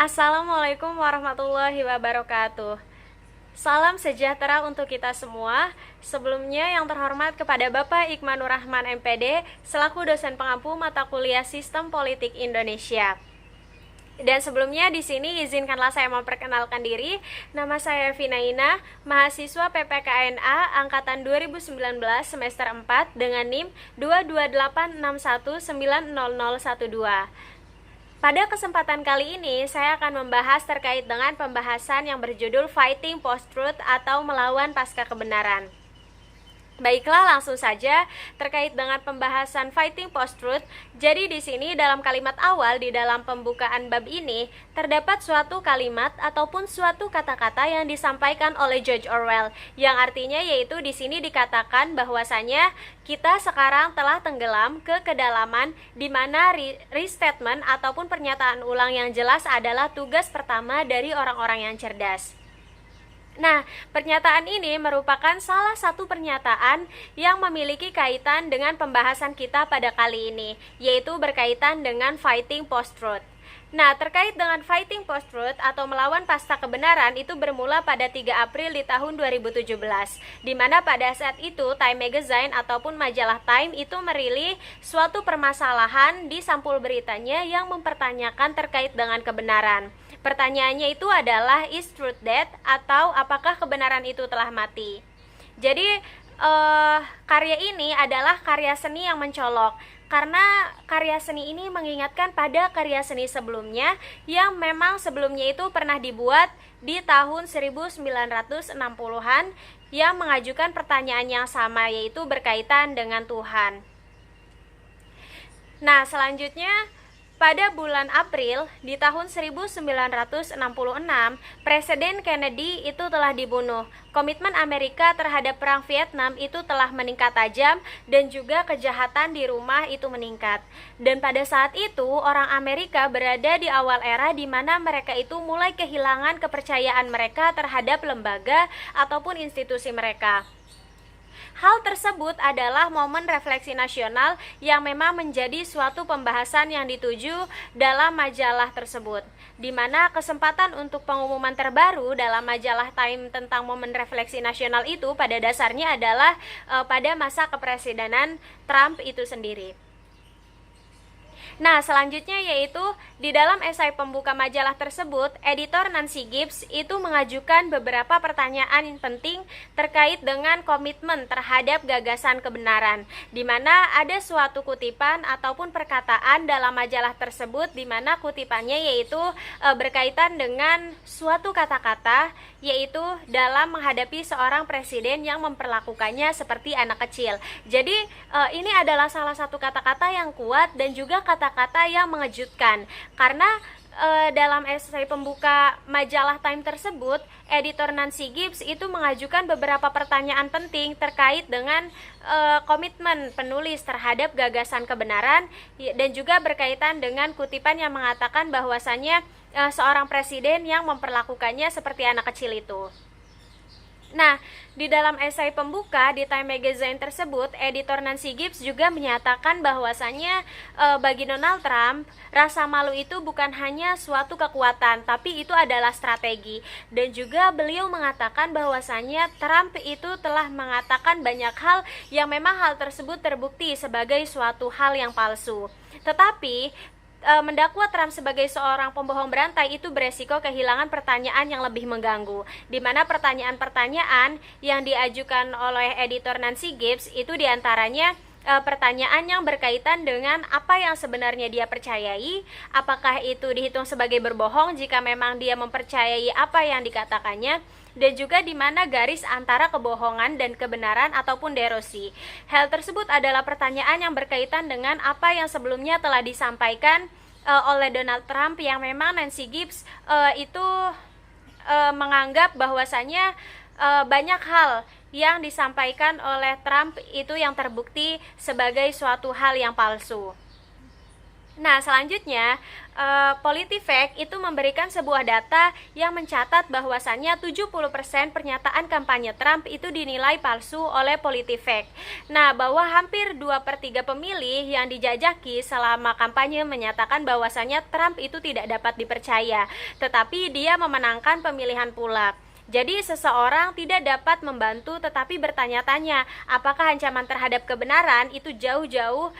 Assalamualaikum warahmatullahi wabarakatuh. Salam sejahtera untuk kita semua. Sebelumnya yang terhormat kepada Bapak Ikmanur Rahman MPD selaku dosen pengampu mata kuliah Sistem Politik Indonesia. Dan sebelumnya di sini izinkanlah saya memperkenalkan diri. Nama saya Vinaina, mahasiswa PPKNA angkatan 2019 semester 4 dengan NIM 22861900012. Pada kesempatan kali ini, saya akan membahas terkait dengan pembahasan yang berjudul Fighting Post-Truth atau melawan pasca kebenaran. Baiklah, langsung saja terkait dengan pembahasan Fighting Post-Truth. Jadi di sini dalam kalimat awal di dalam pembukaan bab ini terdapat suatu kalimat ataupun suatu kata-kata yang disampaikan oleh George Orwell, yang artinya yaitu di sini dikatakan bahwasanya kita sekarang telah tenggelam ke kedalaman, di mana restatement ataupun pernyataan ulang yang jelas adalah tugas pertama dari orang-orang yang cerdas. Nah, pernyataan ini merupakan salah satu pernyataan yang memiliki kaitan dengan pembahasan kita pada kali ini, yaitu berkaitan dengan fighting post-truth. Nah, terkait dengan fighting post-truth atau melawan pasca kebenaran itu bermula pada 3 April di tahun 2017, di mana pada saat itu Time Magazine ataupun majalah Time itu merilis suatu permasalahan di sampul beritanya yang mempertanyakan terkait dengan kebenaran. Pertanyaannya itu adalah, is truth dead? Atau apakah kebenaran itu telah mati? Jadi karya ini adalah karya seni yang mencolok, karena karya seni ini mengingatkan pada karya seni sebelumnya yang memang sebelumnya itu pernah dibuat di tahun 1960-an yang mengajukan pertanyaan yang sama, yaitu berkaitan dengan Tuhan. Nah, selanjutnya pada bulan April di tahun 1966, Presiden Kennedy itu telah dibunuh. Komitmen Amerika terhadap perang Vietnam itu telah meningkat tajam dan juga kejahatan di rumah itu meningkat. Dan pada saat itu, orang Amerika berada di awal era di mana mereka itu mulai kehilangan kepercayaan mereka terhadap lembaga ataupun institusi mereka. Hal tersebut adalah momen refleksi nasional yang memang menjadi suatu pembahasan yang dituju dalam majalah tersebut, di mana kesempatan untuk pengumuman terbaru dalam majalah Time tentang momen refleksi nasional itu pada dasarnya adalah pada masa kepresidenan Trump itu sendiri. Nah, selanjutnya yaitu di dalam esai pembuka majalah tersebut, editor Nancy Gibbs itu mengajukan beberapa pertanyaan penting terkait dengan komitmen terhadap gagasan kebenaran, di mana ada suatu kutipan ataupun perkataan dalam majalah tersebut, di mana kutipannya yaitu berkaitan dengan suatu kata-kata, yaitu dalam menghadapi seorang presiden yang memperlakukannya seperti anak kecil. Jadi ini adalah salah satu kata-kata yang kuat dan juga kata-kata yang mengejutkan, karena dalam esai pembuka majalah Time tersebut, editor Nancy Gibbs itu mengajukan beberapa pertanyaan penting terkait dengan komitmen penulis terhadap gagasan kebenaran, dan juga berkaitan dengan kutipan yang mengatakan bahwasannya seorang presiden yang memperlakukannya seperti anak kecil itu. Nah, di dalam esai pembuka di Time Magazine tersebut, editor Nancy Gibbs juga menyatakan bahwasannya bagi Donald Trump, rasa malu itu bukan hanya suatu kekuatan, tapi itu adalah strategi. Dan juga beliau mengatakan bahwasannya Trump itu telah mengatakan banyak hal yang memang hal tersebut terbukti sebagai suatu hal yang palsu. Tetapi mendakwa Trump sebagai seorang pembohong berantai itu beresiko kehilangan pertanyaan yang lebih mengganggu, di mana pertanyaan-pertanyaan yang diajukan oleh editor Nancy Gibbs itu diantaranya pertanyaan yang berkaitan dengan apa yang sebenarnya dia percayai, apakah itu dihitung sebagai berbohong jika memang dia mempercayai apa yang dikatakannya, dan juga di mana garis antara kebohongan dan kebenaran ataupun derosi. Hal tersebut adalah pertanyaan yang berkaitan dengan apa yang sebelumnya telah disampaikan oleh Donald Trump, yang memang Nancy Gibbs itu menganggap bahwasannya banyak hal yang disampaikan oleh Trump itu yang terbukti sebagai suatu hal yang palsu. Nah, selanjutnya, PolitiFact itu memberikan sebuah data yang mencatat bahwasannya 70% pernyataan kampanye Trump itu dinilai palsu oleh PolitiFact. Nah, bahwa hampir 2/3 pemilih yang dijajaki selama kampanye menyatakan bahwasannya Trump itu tidak dapat dipercaya, tetapi dia memenangkan pemilihan pula. Jadi seseorang tidak dapat membantu tetapi bertanya-tanya apakah ancaman terhadap kebenaran itu jauh-jauh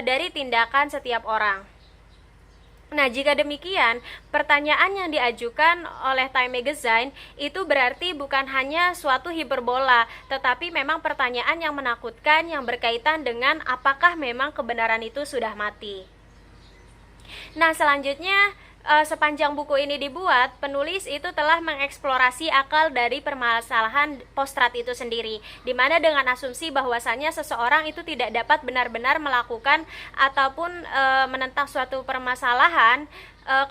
dari tindakan setiap orang. Nah, jika demikian, pertanyaan yang diajukan oleh Time Magazine itu berarti bukan hanya suatu hiperbola, tetapi memang pertanyaan yang menakutkan yang berkaitan dengan apakah memang kebenaran itu sudah mati. Nah, selanjutnya, sepanjang buku ini dibuat, penulis itu telah mengeksplorasi akal dari permasalahan postrat itu sendiri, di mana dengan asumsi bahwasannya seseorang itu tidak dapat benar-benar melakukan ataupun menentang suatu permasalahan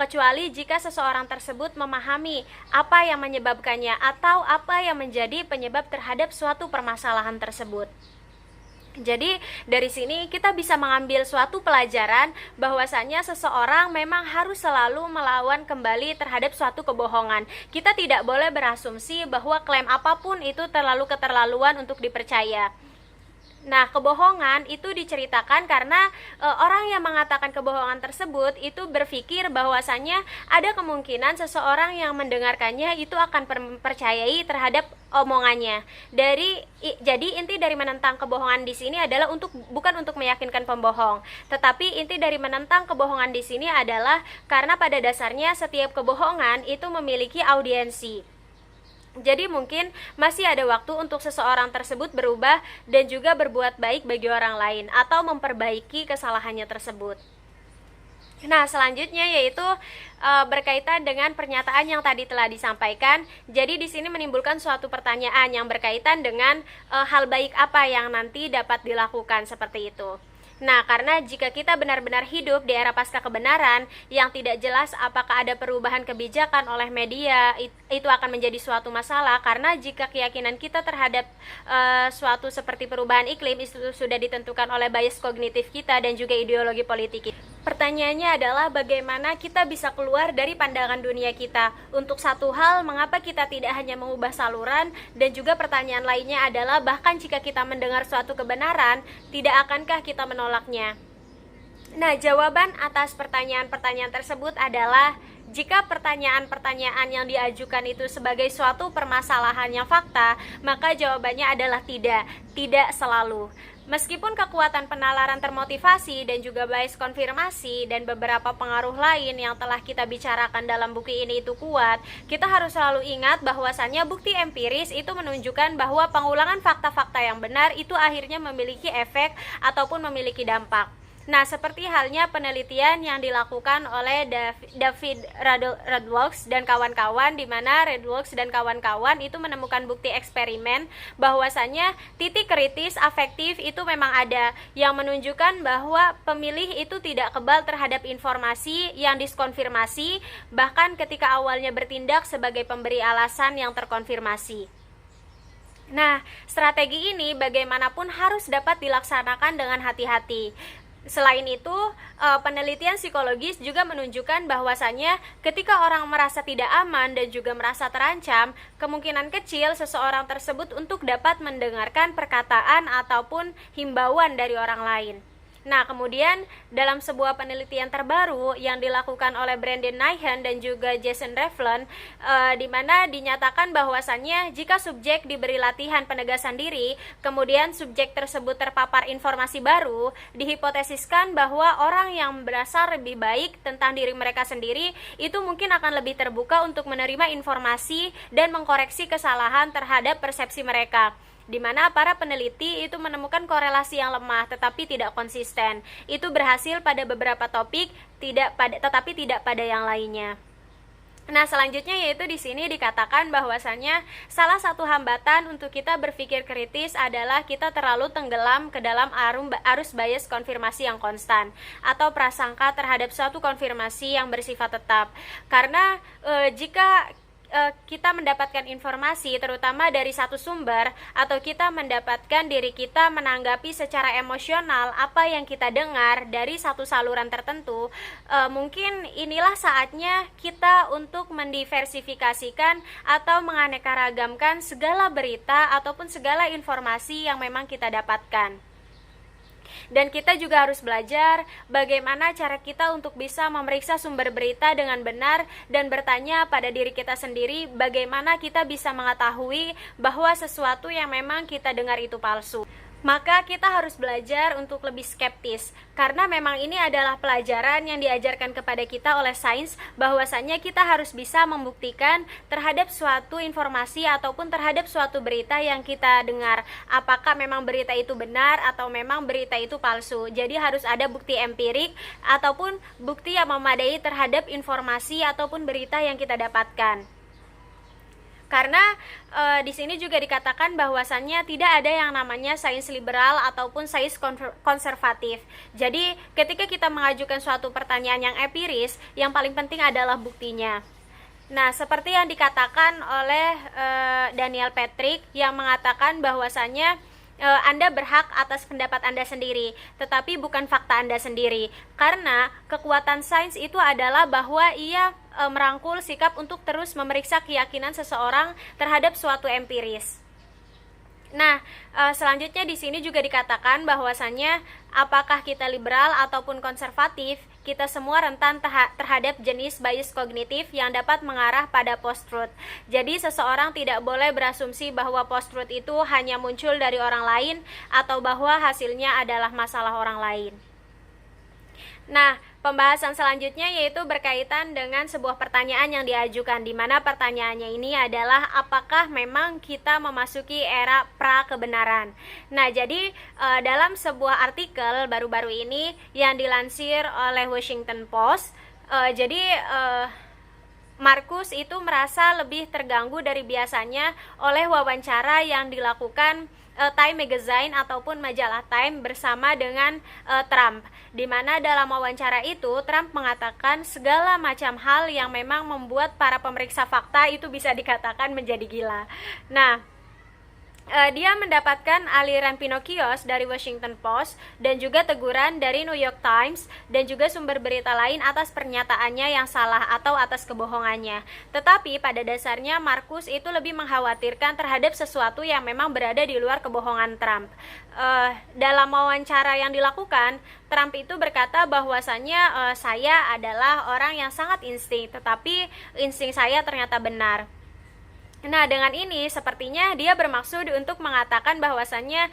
kecuali jika seseorang tersebut memahami apa yang menyebabkannya atau apa yang menjadi penyebab terhadap suatu permasalahan tersebut. Jadi dari sini kita bisa mengambil suatu pelajaran bahwasanya seseorang memang harus selalu melawan kembali terhadap suatu kebohongan. Kita tidak boleh berasumsi bahwa klaim apapun itu terlalu keterlaluan untuk dipercaya. Nah, kebohongan itu diceritakan karena orang yang mengatakan kebohongan tersebut itu berpikir bahwasannya ada kemungkinan seseorang yang mendengarkannya itu akan percayai terhadap omongannya. Jadi inti dari menentang kebohongan di sini adalah bukan untuk meyakinkan pembohong, tetapi inti dari menentang kebohongan di sini adalah karena pada dasarnya setiap kebohongan itu memiliki audiensi. Jadi mungkin masih ada waktu untuk seseorang tersebut berubah dan juga berbuat baik bagi orang lain atau memperbaiki kesalahannya tersebut. Nah, selanjutnya yaitu berkaitan dengan pernyataan yang tadi telah disampaikan. Jadi di sini menimbulkan suatu pertanyaan yang berkaitan dengan hal baik apa yang nanti dapat dilakukan seperti itu. Nah, karena jika kita benar-benar hidup di era pasca kebenaran yang tidak jelas apakah ada perubahan kebijakan oleh media, itu akan menjadi suatu masalah karena jika keyakinan kita terhadap suatu seperti perubahan iklim itu sudah ditentukan oleh bias kognitif kita dan juga ideologi politik. Pertanyaannya adalah bagaimana kita bisa keluar dari pandangan dunia kita. Untuk satu hal, mengapa kita tidak hanya mengubah saluran, dan juga pertanyaan lainnya adalah bahkan jika kita mendengar suatu kebenaran, tidak akankah kita menolaknya? Nah, jawaban atas pertanyaan-pertanyaan tersebut adalah jika pertanyaan-pertanyaan yang diajukan itu sebagai suatu permasalahan yang fakta, maka jawabannya adalah tidak selalu. Meskipun kekuatan penalaran termotivasi dan juga bias konfirmasi dan beberapa pengaruh lain yang telah kita bicarakan dalam buku ini itu kuat, kita harus selalu ingat bahwasannya bukti empiris itu menunjukkan bahwa pengulangan fakta-fakta yang benar itu akhirnya memiliki efek ataupun memiliki dampak. Nah, seperti halnya penelitian yang dilakukan oleh David Redwalks dan kawan-kawan, di mana Redwalks dan kawan-kawan itu menemukan bukti eksperimen bahwasannya titik kritis afektif itu memang ada yang menunjukkan bahwa pemilih itu tidak kebal terhadap informasi yang diskonfirmasi, bahkan ketika awalnya bertindak sebagai pemberi alasan yang terkonfirmasi. Nah, strategi ini bagaimanapun harus dapat dilaksanakan dengan hati-hati. Selain itu, penelitian psikologis juga menunjukkan bahwasannya ketika orang merasa tidak aman dan juga merasa terancam, kemungkinan kecil seseorang tersebut untuk dapat mendengarkan perkataan ataupun himbauan dari orang lain. Nah, kemudian dalam sebuah penelitian terbaru yang dilakukan oleh Brandon Nyhan dan juga Jason Revlon, di mana dinyatakan bahwasannya jika subjek diberi latihan penegasan diri, kemudian subjek tersebut terpapar informasi baru, dihipotesiskan bahwa orang yang merasa lebih baik tentang diri mereka sendiri itu mungkin akan lebih terbuka untuk menerima informasi dan mengkoreksi kesalahan terhadap persepsi mereka, di mana para peneliti itu menemukan korelasi yang lemah tetapi tidak konsisten. Itu berhasil pada beberapa topik, tetapi tidak pada yang lainnya. Nah, selanjutnya yaitu di sini dikatakan bahwasannya salah satu hambatan untuk kita berpikir kritis adalah kita terlalu tenggelam ke dalam arus bias konfirmasi yang konstan atau prasangka terhadap suatu konfirmasi yang bersifat tetap. Karena jika kita mendapatkan informasi terutama dari satu sumber, atau kita mendapatkan diri kita menanggapi secara emosional apa yang kita dengar dari satu saluran tertentu, mungkin inilah saatnya kita untuk mendiversifikasikan atau menganeka-ragamkan segala berita ataupun segala informasi yang memang kita dapatkan. Dan kita juga harus belajar bagaimana cara kita untuk bisa memeriksa sumber berita dengan benar dan bertanya pada diri kita sendiri bagaimana kita bisa mengetahui bahwa sesuatu yang memang kita dengar itu palsu. Maka kita harus belajar untuk lebih skeptis, karena memang ini adalah pelajaran yang diajarkan kepada kita oleh sains, bahwasanya kita harus bisa membuktikan terhadap suatu informasi ataupun terhadap suatu berita yang kita dengar, apakah memang berita itu benar atau memang berita itu palsu. Jadi harus ada bukti empirik ataupun bukti yang memadai terhadap informasi ataupun berita yang kita dapatkan. Karena di sini juga dikatakan bahwasannya tidak ada yang namanya sains liberal ataupun sains konservatif. Jadi ketika kita mengajukan suatu pertanyaan yang empiris, yang paling penting adalah buktinya. Nah, seperti yang dikatakan oleh Daniel Patrick yang mengatakan bahwasannya Anda berhak atas pendapat Anda sendiri, tetapi bukan fakta Anda sendiri. Karena kekuatan sains itu adalah bahwa ia merangkul sikap untuk terus memeriksa keyakinan seseorang terhadap suatu empiris. Nah, selanjutnya di sini juga dikatakan bahwasannya apakah kita liberal ataupun konservatif, kita semua rentan terhadap jenis bias kognitif yang dapat mengarah pada post-truth. Jadi seseorang tidak boleh berasumsi bahwa post-truth itu hanya muncul dari orang lain atau bahwa hasilnya adalah masalah orang lain. Nah, pembahasan selanjutnya yaitu berkaitan dengan sebuah pertanyaan yang diajukan, di mana pertanyaannya ini adalah apakah memang kita memasuki era pra-kebenaran. Nah, jadi dalam sebuah artikel baru-baru ini yang dilansir oleh Washington Post, Marcus itu merasa lebih terganggu dari biasanya oleh wawancara yang dilakukan Time Magazine ataupun majalah Time bersama dengan Trump, di mana dalam wawancara itu Trump mengatakan segala macam hal yang memang membuat para pemeriksa fakta itu bisa dikatakan menjadi gila. Nah, dia mendapatkan aliran Pinocchios dari Washington Post dan juga teguran dari New York Times dan juga sumber berita lain atas pernyataannya yang salah atau atas kebohongannya. Tetapi pada dasarnya Marcus itu lebih mengkhawatirkan terhadap sesuatu yang memang berada di luar kebohongan Trump. Dalam wawancara yang dilakukan, Trump itu berkata bahwasannya saya adalah orang yang sangat insting, tetapi insting saya ternyata benar. Nah, dengan ini sepertinya dia bermaksud untuk mengatakan bahwasannya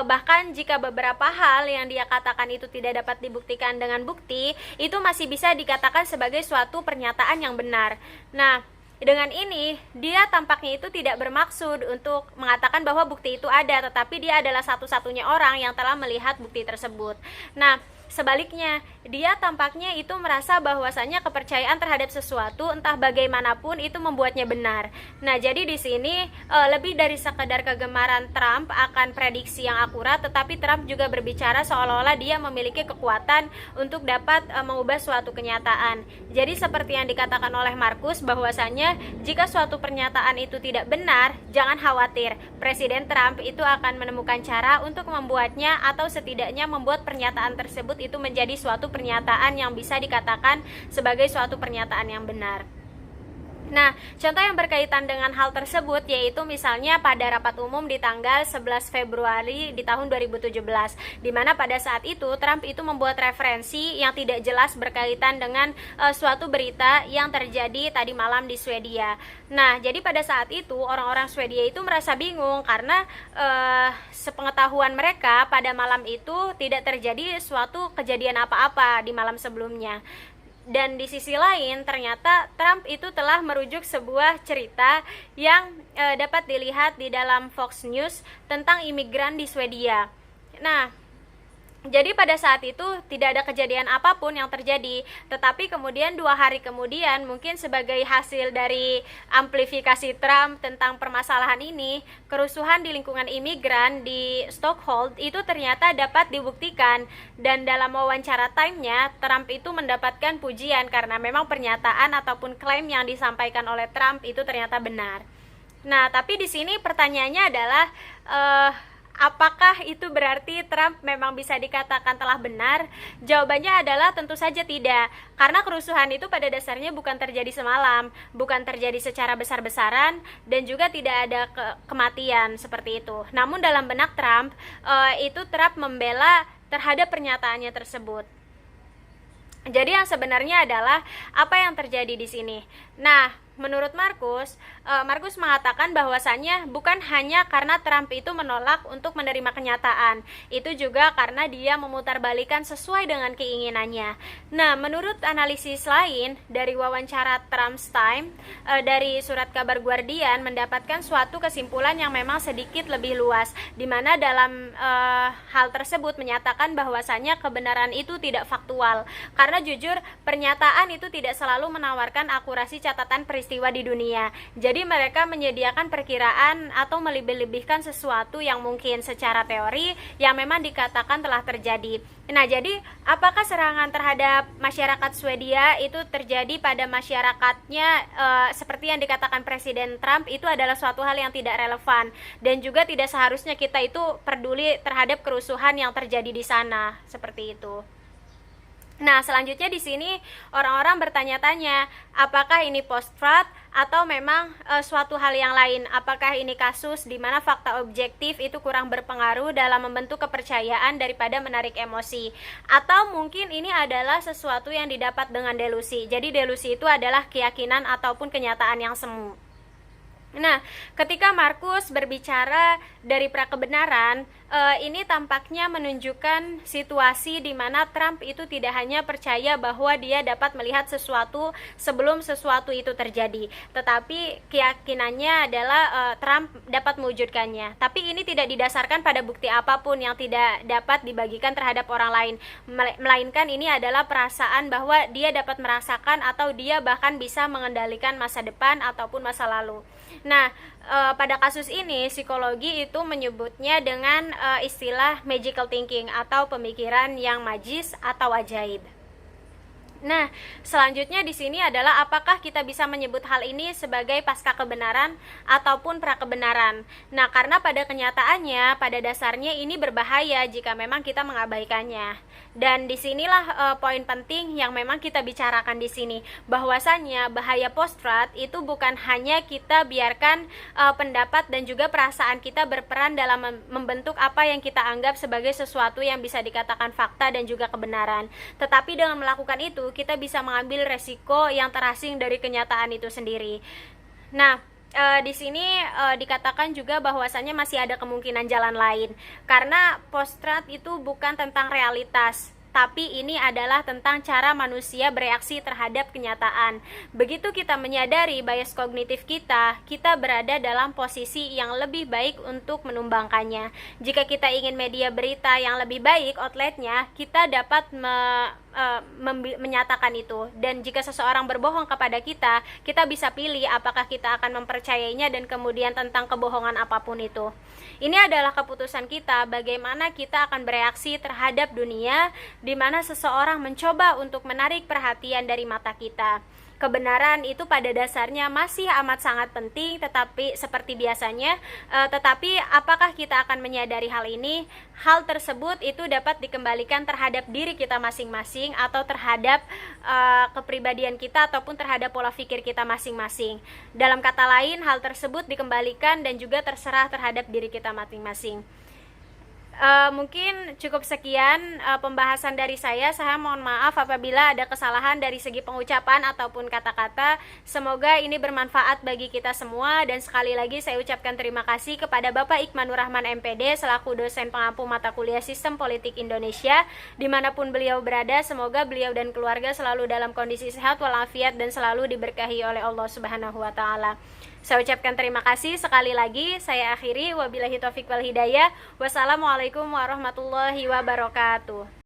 bahkan jika beberapa hal yang dia katakan itu tidak dapat dibuktikan dengan bukti, itu masih bisa dikatakan sebagai suatu pernyataan yang benar. Nah, dengan ini dia tampaknya itu tidak bermaksud untuk mengatakan bahwa bukti itu ada, tetapi dia adalah satu-satunya orang yang telah melihat bukti tersebut. Nah, sebaliknya, dia tampaknya itu merasa bahwasannya kepercayaan terhadap sesuatu entah bagaimanapun itu membuatnya benar. Nah, jadi di sini lebih dari sekedar kegemaran Trump akan prediksi yang akurat, tetapi Trump juga berbicara seolah-olah dia memiliki kekuatan untuk dapat mengubah suatu kenyataan. Jadi seperti yang dikatakan oleh Marcus bahwasannya jika suatu pernyataan itu tidak benar, jangan khawatir. Presiden Trump itu akan menemukan cara untuk membuatnya atau setidaknya membuat pernyataan tersebut itu menjadi suatu pernyataan yang bisa dikatakan sebagai suatu pernyataan yang benar. Nah, contoh yang berkaitan dengan hal tersebut yaitu misalnya pada rapat umum di tanggal 11 Februari di tahun 2017, di mana pada saat itu Trump itu membuat referensi yang tidak jelas berkaitan dengan suatu berita yang terjadi tadi malam di Swedia. Nah, jadi pada saat itu orang-orang Swedia itu merasa bingung karena sepengetahuan mereka pada malam itu tidak terjadi suatu kejadian apa-apa di malam sebelumnya. Dan di sisi lain ternyata Trump itu telah merujuk sebuah cerita yang dapat dilihat di dalam Fox News tentang imigran di Swedia. Nah, Jadi pada saat itu tidak ada kejadian apapun yang terjadi, tetapi kemudian 2 hari kemudian mungkin sebagai hasil dari amplifikasi Trump tentang permasalahan ini, kerusuhan di lingkungan imigran di Stockholm itu ternyata dapat dibuktikan, dan dalam wawancara Time-nya Trump itu mendapatkan pujian karena memang pernyataan ataupun klaim yang disampaikan oleh Trump itu ternyata benar. Nah, tapi di sini pertanyaannya adalah apakah itu berarti Trump memang bisa dikatakan telah benar? Jawabannya adalah tentu saja tidak, karena kerusuhan itu pada dasarnya bukan terjadi semalam, bukan terjadi secara besar-besaran, dan juga tidak ada kematian seperti itu. Namun dalam benak Trump, itu Trump membela terhadap pernyataannya tersebut. Jadi yang sebenarnya adalah apa yang terjadi di sini. Nah, menurut Markus mengatakan bahwasannya bukan hanya karena Trump itu menolak untuk menerima kenyataan, itu juga karena dia memutarbalikkan sesuai dengan keinginannya. Nah, menurut analisis lain dari wawancara Trump's Time, dari surat kabar Guardian mendapatkan suatu kesimpulan yang memang sedikit lebih luas, di mana dalam hal tersebut menyatakan bahwasannya kebenaran itu tidak faktual, karena jujur pernyataan itu tidak selalu menawarkan akurasi catatan peristiwa di dunia. Jadi mereka menyediakan perkiraan atau melebih-lebihkan sesuatu yang mungkin secara teori yang memang dikatakan telah terjadi. Nah, jadi apakah serangan terhadap masyarakat Swedia itu terjadi pada masyarakatnya seperti yang dikatakan Presiden Trump, itu adalah suatu hal yang tidak relevan, dan juga tidak seharusnya kita itu peduli terhadap kerusuhan yang terjadi di sana, seperti itu. Nah, selanjutnya di sini orang-orang bertanya-tanya, apakah ini post-truth atau memang suatu hal yang lain? Apakah ini kasus di mana fakta objektif itu kurang berpengaruh dalam membentuk kepercayaan daripada menarik emosi? Atau mungkin ini adalah sesuatu yang didapat dengan delusi. Jadi delusi itu adalah keyakinan ataupun kenyataan yang semu. Nah, ketika Markus berbicara dari prakebenaran, ini tampaknya menunjukkan situasi di mana Trump itu tidak hanya percaya bahwa dia dapat melihat sesuatu sebelum sesuatu itu terjadi, tetapi keyakinannya adalah Trump dapat mewujudkannya. Tapi ini tidak didasarkan pada bukti apapun yang tidak dapat dibagikan terhadap orang lain, melainkan ini adalah perasaan bahwa dia dapat merasakan atau dia bahkan bisa mengendalikan masa depan ataupun masa lalu. Nah, pada kasus ini psikologi itu menyebutnya dengan istilah magical thinking atau pemikiran yang magis atau ajaib. Nah, selanjutnya di sini adalah apakah kita bisa menyebut hal ini sebagai pasca kebenaran ataupun prakebenaran. Nah, karena pada kenyataannya, pada dasarnya ini berbahaya jika memang kita mengabaikannya. Dan disinilah poin penting yang memang kita bicarakan di sini, bahwasannya bahaya post-truth itu bukan hanya kita biarkan pendapat dan juga perasaan kita berperan dalam membentuk apa yang kita anggap sebagai sesuatu yang bisa dikatakan fakta dan juga kebenaran, tetapi dengan melakukan itu kita bisa mengambil resiko yang terasing dari kenyataan itu sendiri. Nah, di sini dikatakan juga bahwasannya masih ada kemungkinan jalan lain, karena post-truth itu bukan tentang realitas, tapi ini adalah tentang cara manusia bereaksi terhadap kenyataan. Begitu kita menyadari bias kognitif kita, kita berada dalam posisi yang lebih baik untuk menumbangkannya. Jika kita ingin media berita yang lebih baik outletnya, kita dapat menyatakan itu. Dan jika seseorang berbohong kepada kita, kita bisa pilih apakah kita akan mempercayainya dan kemudian tentang kebohongan apapun itu. Ini adalah keputusan kita bagaimana kita akan bereaksi terhadap dunia di mana seseorang mencoba untuk menarik perhatian dari mata kita. Kebenaran itu pada dasarnya masih amat sangat penting, tetapi seperti biasanya, tetapi apakah kita akan menyadari hal ini? Hal tersebut itu dapat dikembalikan terhadap diri kita masing-masing atau terhadap kepribadian kita ataupun terhadap pola pikir kita masing-masing. Dalam kata lain, hal tersebut dikembalikan dan juga terserah terhadap diri kita masing-masing. Mungkin cukup sekian pembahasan dari saya. Saya mohon maaf apabila ada kesalahan dari segi pengucapan ataupun kata-kata. Semoga ini bermanfaat bagi kita semua, dan sekali lagi saya ucapkan terima kasih kepada Bapak Ikmanur Rahman MPD selaku dosen pengampu mata kuliah Sistem Politik Indonesia. Dimanapun beliau berada, semoga beliau dan keluarga selalu dalam kondisi sehat walafiat dan selalu diberkahi oleh Allah Subhanahu wa Ta'ala. Saya ucapkan terima kasih sekali lagi. Saya akhiri, wabillahi taufiq wal hidayah. Wassalamualaikum Wassalamualaikum warahmatullahi wabarakatuh.